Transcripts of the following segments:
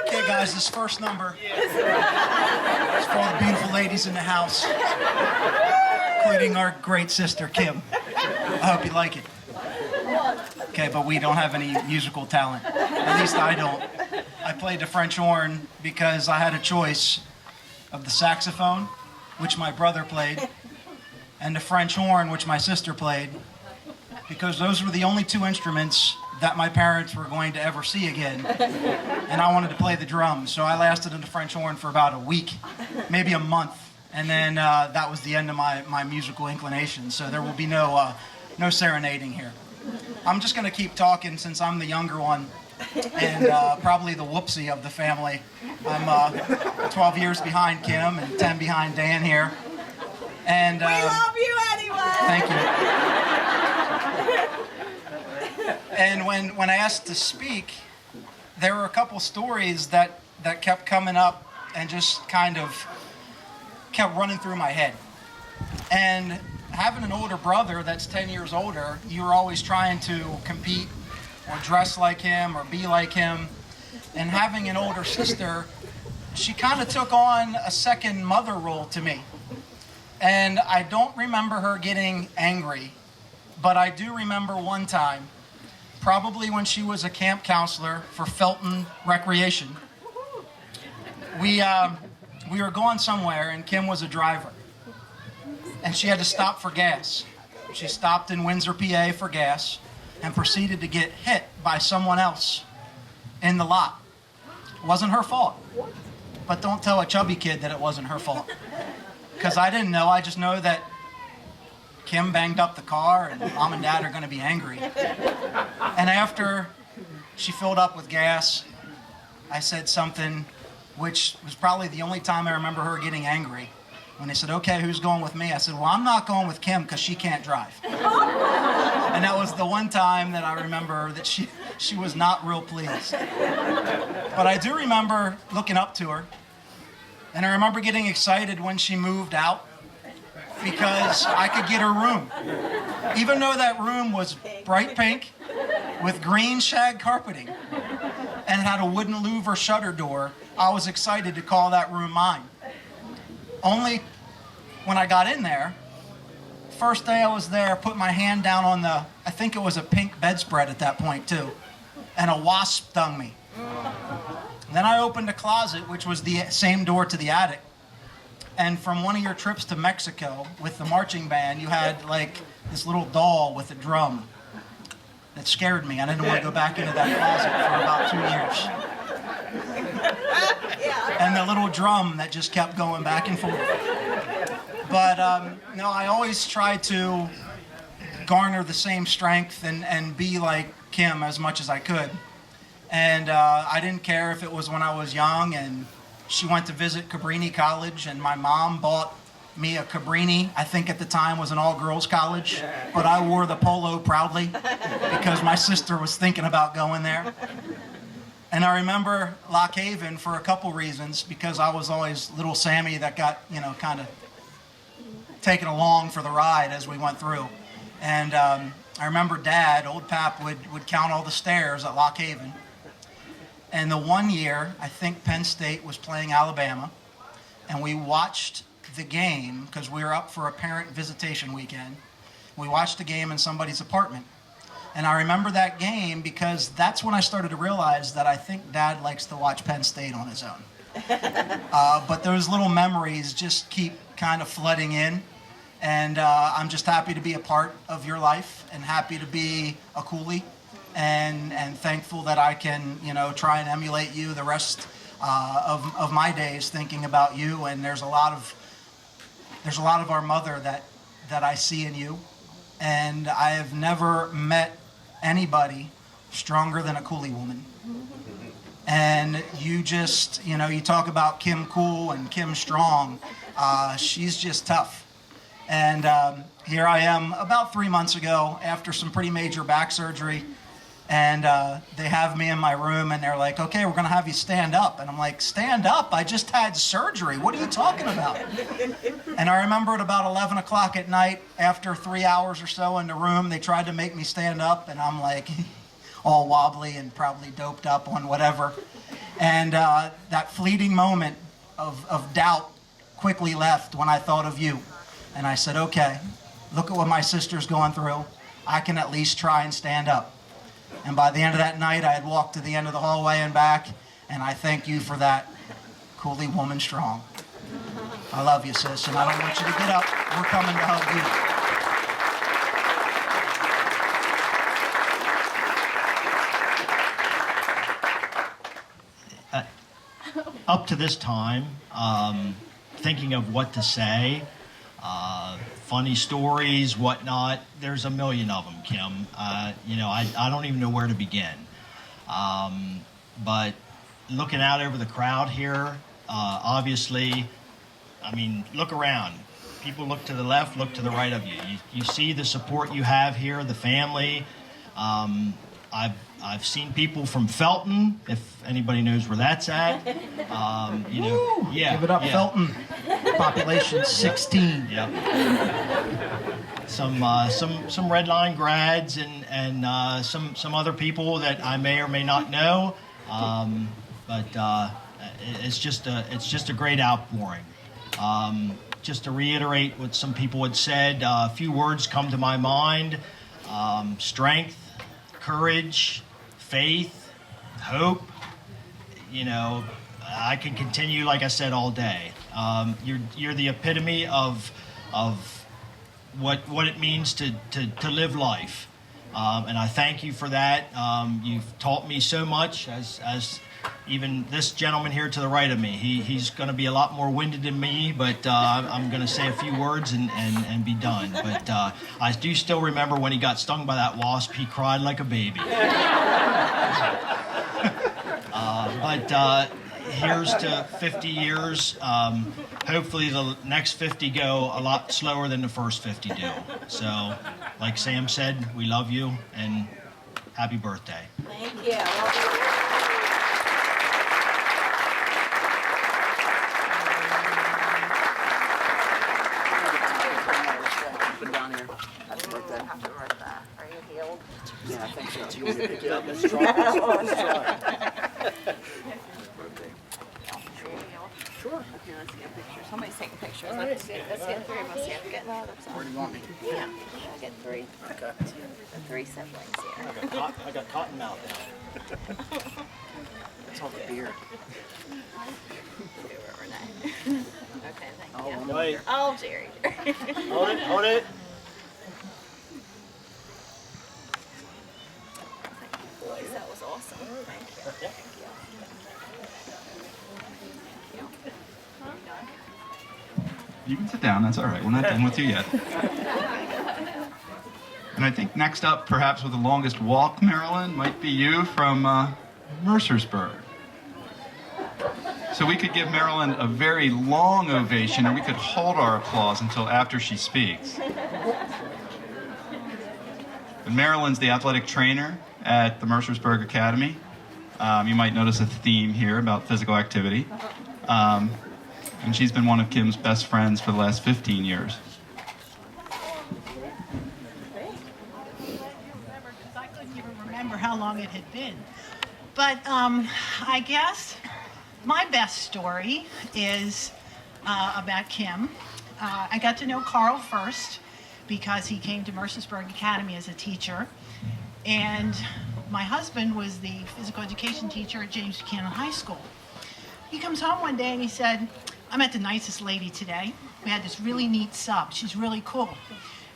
Okay, guys, this first number is for all the beautiful ladies in the house, including our great sister, Kim. I hope you like it. Okay, but we don't have any musical talent. At least I don't. I played the French horn because I had a choice of the saxophone, which my brother played, and the French horn, which my sister played, because those were the only two instruments that my parents were going to ever see again. And I wanted to play the drums, so I lasted in the French horn for about a week, maybe a month. And then that was the end of my musical inclination, so there will be no serenading here. I'm just going to keep talking since I'm the younger one and probably the whoopsie of the family. I'm 12 years behind Kim and 10 behind Dan here. And we love you anyway! Thank you. And when I asked to speak, there were a couple stories that kept coming up and just kind of kept running through my head. And having an older brother that's 10 years older, you're always trying to compete or dress like him or be like him. And having an older sister, she kind of took on a second mother role to me. And I don't remember her getting angry, but I do remember one time, probably when she was a camp counselor for Felton Recreation. We were going somewhere and Kim was a driver. And she had to stop for gas. She stopped in Windsor, PA for gas and proceeded to get hit by someone else in the lot. It wasn't her fault. But don't tell a chubby kid that it wasn't her fault. Because I didn't know. I just know that Kim banged up the car and Mom and Dad are going to be angry. And after she filled up with gas, I said something which was probably the only time I remember her getting angry. When they said, okay, who's going with me? I said, well, I'm not going with Kim because she can't drive. And that was the one time that I remember that she was not real pleased. But I do remember looking up to her. And I remember getting excited when she moved out because I could get her room. Even though that room was bright pink with green shag carpeting and had a wooden louver shutter door, I was excited to call that room mine. Only when I got in there, first day I was there, put my hand down on I think it was a pink bedspread at that point too, and a wasp stung me. Then I opened a closet, which was the same door to the attic. And from one of your trips to Mexico with the marching band, you had like this little doll with a drum that scared me. I didn't want to go back into that closet for about 2 years. And the little drum that just kept going back and forth. But no, I always tried to garner the same strength and be like Kim as much as I could. And I didn't care if it was when I was young and she went to visit Cabrini College and my mom bought me a Cabrini. I think at the time was an all-girls college, but I wore the polo proudly because my sister was thinking about going there. And I remember Lock Haven for a couple reasons, because I was always little Sammy that got, kind of taken along for the ride as we went through. And I remember Dad, old Pap, would count all the stairs at Lock Haven. And the one year, I think Penn State was playing Alabama, and we watched the game because we were up for a parent visitation weekend. We watched the game in somebody's apartment. And I remember that game because that's when I started to realize that I think Dad likes to watch Penn State on his own. But those little memories just keep kind of flooding in. And I'm just happy to be a part of your life and happy to be a coolie and thankful that I can, try and emulate you the rest of my days thinking about you. And there's a lot of our mother that I see in you. And I have never met anybody stronger than a coolie woman. And you just, you talk about Kim Cool and Kim Strong. She's just tough. And here I am about 3 months ago after some pretty major back surgery. And they have me in my room, and they're like, okay, we're going to have you stand up. And I'm like, stand up? I just had surgery. What are you talking about? And I remember at about 11 o'clock at night, after 3 hours or so in the room, they tried to make me stand up, and I'm like all wobbly and probably doped up on whatever. And that fleeting moment of doubt quickly left when I thought of you. And I said, okay, look at what my sister's going through. I can at least try and stand up. And by the end of that night, I had walked to the end of the hallway and back, and I thank you for that. Cooley woman strong. I love you, sis, and I don't want you to get up. We're coming to hug you. Up to this time, thinking of what to say, funny stories, whatnot. There's a million of them, Kim. I don't even know where to begin. But looking out over the crowd here, obviously, I mean, look around. People look to the left, look to the right of you. You see the support you have here, the family. I've seen people from Felton, if anybody knows where that's at. Yeah, give it up, yeah. Felton. Population 16. Yep. Some Red Line grads and some other people that I may or may not know, but it's just a great outpouring. Just to reiterate what some people had said, a few words come to my mind: strength, courage, faith, hope. I can continue, like I said, all day. You're the epitome of what it means to live life, and I thank you for that. You've taught me so much, as even this gentleman here to the right of me. He's going to be a lot more winded than me, but I'm going to say a few words and be done. But I do still remember when he got stung by that wasp. He cried like a baby. But here's to 50 years. Hopefully the next 50 go a lot slower than the first 50 do. So, like Sam said, we love you and happy birthday. Thank you. Down here. Happy birthday. Happy birthday. Are you healed? Yeah, I think so. You want me to pick it up? Let's try. Let's try. Sure. Okay, let's get pictures. Somebody's taking pictures. Let's get three of us here. Where do you want me? Yeah. I'll get three. Okay. The three siblings here. I got cotton mouth now. It's all the beard. Okay, thank you. Wait. Oh, Jerry. Hold it. Boys, that was awesome. Thank you. Thank you. You can sit down, that's all right. We're not done with you yet. And I think next up, perhaps with the longest walk, Marilyn, might be you from Mercersburg. So we could give Marilyn a very long ovation, or we could hold our applause until after she speaks. But Marilyn's the athletic trainer at the Mercersburg Academy. You might notice a theme here about physical activity. And she's been one of Kim's best friends for the last 15 years. I couldn't even remember how long it had been. But I guess my best story is about Kim. I got to know Carl first because he came to Mercersburg Academy as a teacher. And my husband was the physical education teacher at James Buchanan High School. He comes home one day and he said, I met the nicest lady today. We had this really neat sub. She's really cool.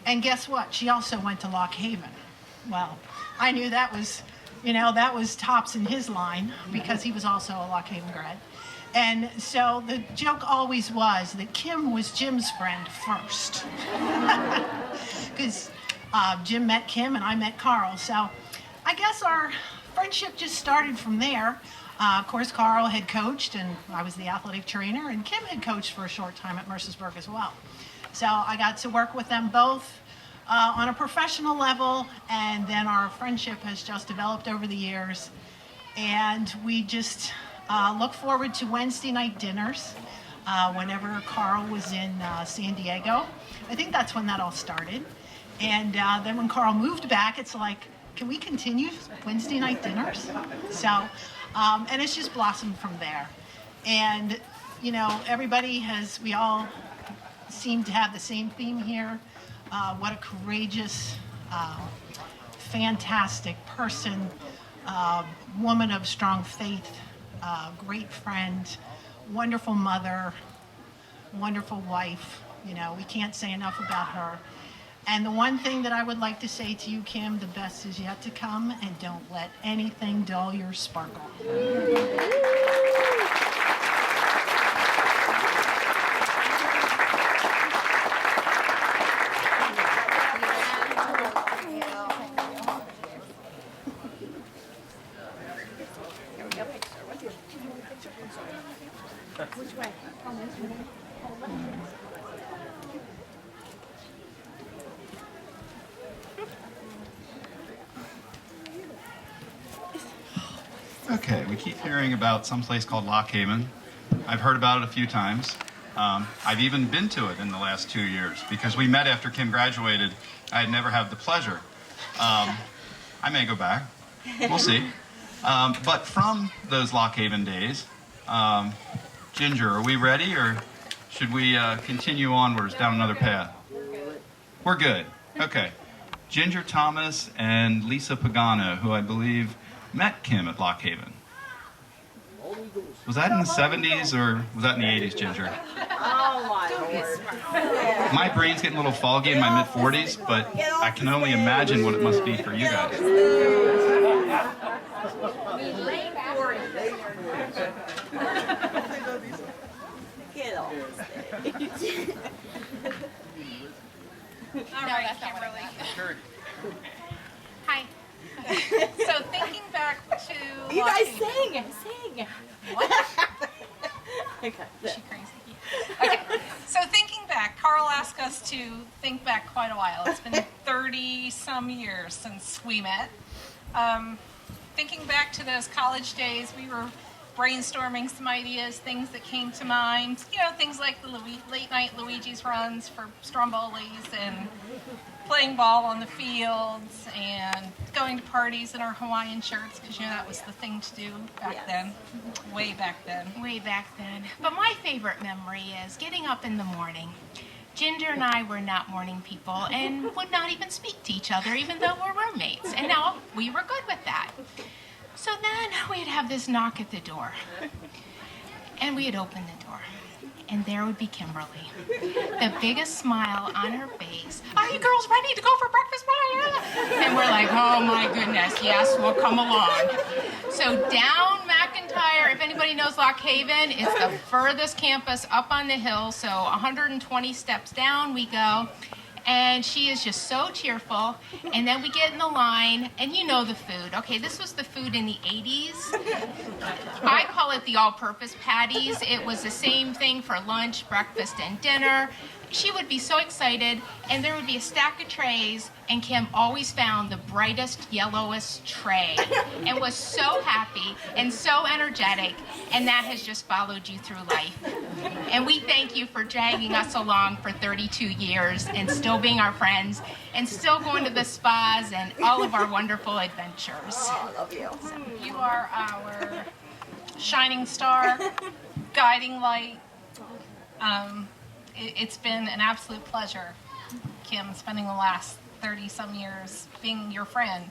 And guess what? She also went to Lock Haven. Well, I knew that was, that was tops in his line because he was also a Lock Haven grad. And so the joke always was that Kim was Jim's friend first. Because Jim met Kim and I met Carl. So I guess our friendship just started from there. Of course, Carl had coached, and I was the athletic trainer, and Kim had coached for a short time at Mercersburg as well. So I got to work with them both on a professional level, and then our friendship has just developed over the years. And we just look forward to Wednesday night dinners whenever Carl was in San Diego. I think that's when that all started. And then when Carl moved back, it's like, can we continue Wednesday night dinners? So, and it's just blossomed from there. And, you know, we all seem to have the same theme here. What a courageous, fantastic person, woman of strong faith, great friend, wonderful mother, wonderful wife. You know, we can't say enough about her. And the one thing that I would like to say to you, Kim, the best is yet to come, and don't let anything dull your sparkle. Okay, we keep hearing about some place called Lock Haven. I've heard about it a few times. I've even been to it in the last 2 years because we met after Kim graduated. I had never had the pleasure. I may go back. We'll see. But from those Lock Haven days, Ginger, are we ready, or should we continue onwards down another path? We're good. Okay. Ginger Thomas and Lisa Pagano, who I believe met Kim at Lock Haven. Was that in the 70s or was that in the 80s, Ginger? Oh my Lord. My brain's getting a little foggy in my mid-40s, but I can only imagine what it must be for you guys. Get off the stage. All right, Kimberly. Hi. So thinking back to You guys watching- sing. What? Okay. Is she crazy? Okay. So thinking back, Carl asked us to think back quite a while. It's been 30 some years since we met. Thinking back to those college days, we were brainstorming some ideas, things that came to mind. You know, things like the late night Luigi's runs for Strombolis and playing ball on the fields and going to parties in our Hawaiian shirts, because, you know, that was the thing to do back then, way back then. Way back then. But my favorite memory is getting up in the morning. Ginger and I were not morning people and would not even speak to each other, even though we're roommates. And now we were good with that. So then we'd have this knock at the door. And we'd open the door. And there would be Kimberly, the biggest smile on her face. Are you girls ready to go for breakfast? And we're like, oh my goodness, yes, we'll come along. So down McIntyre, if anybody knows Lock Haven, it's the furthest campus up on the hill. So 120 steps down we go. And she is just so cheerful. And then we get in the line, and you know the food. Okay, this was the food in the 80s. I call it the all-purpose patties. It was the same thing for lunch, breakfast, and dinner. She would be so excited, and there would be a stack of trays, and Kim always found the brightest, yellowest tray and was so happy and so energetic, and that has just followed you through life. And we thank you for dragging us along for 32 years and still being our friends and still going to the spas and all of our wonderful adventures. Oh, I love you. You are our shining star, guiding light. It's been an absolute pleasure, Kim, spending the last 30-some years being your friend.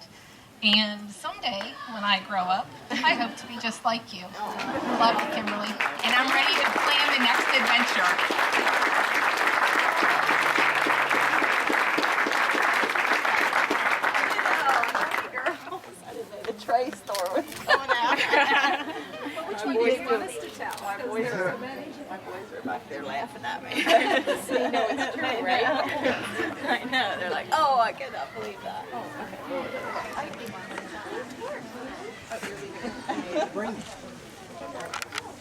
And someday, when I grow up, I hope to be just like you. Love you, Kimberly. And I'm ready to plan the next adventure. The tray store was going out. Which one do you want us to tell? My boys are back there laughing at me. So you know it's true, right? I know. They're like, oh, I cannot believe that. Oh, okay.